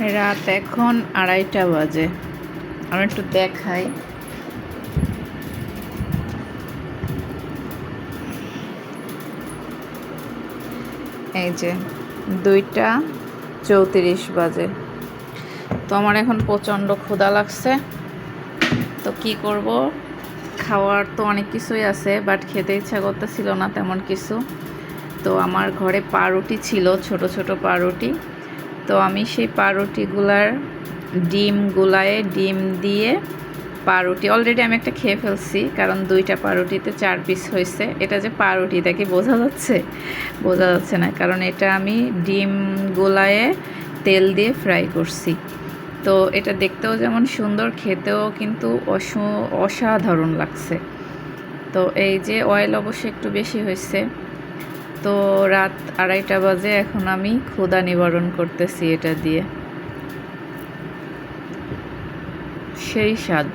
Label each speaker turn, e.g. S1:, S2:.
S1: রাত এখন 2:30 বাজে। আমি একটু দেখাই। এই যে 2:34 বাজে। তো আমার এখন প্রচণ্ড ক্ষুধা লাগছে। তো কি করব, খাওয়ার তো অনেক কিছুই আছে, বাট খেতে ইচ্ছা করতেছিল না তেমন কিছু। তো আমার ঘরে পাউরুটি ছিল, ছোট ছোট পাউরুটি। তো আমি সেই পাউরুটিগুলার ডিম গুলায়ে ডিম দিয়ে পাউরুটি অলরেডি আমি একটা খেয়ে ফেলছি, কারণ 2টা পাউরুটিতে 4 পিস হয়েছে। এটা যে পাউরুটি এটা কি বোঝা যাচ্ছে? বোঝা যাচ্ছে না, কারণ এটা আমি ডিম গুলায়ে তেল দিয়ে ফ্রাই করছি। তো এটা দেখতেও যেমন সুন্দর, খেতেও কিন্তু অসাধারণ লাগছে। তো এই যে অয়েল অবশ্যই একটু বেশি হয়েছে। তো রাত 2:30 বাজে, এখন আমি ক্ষুধা নিবারণ করতেছি এটা দিয়ে। সেই স্বাদ।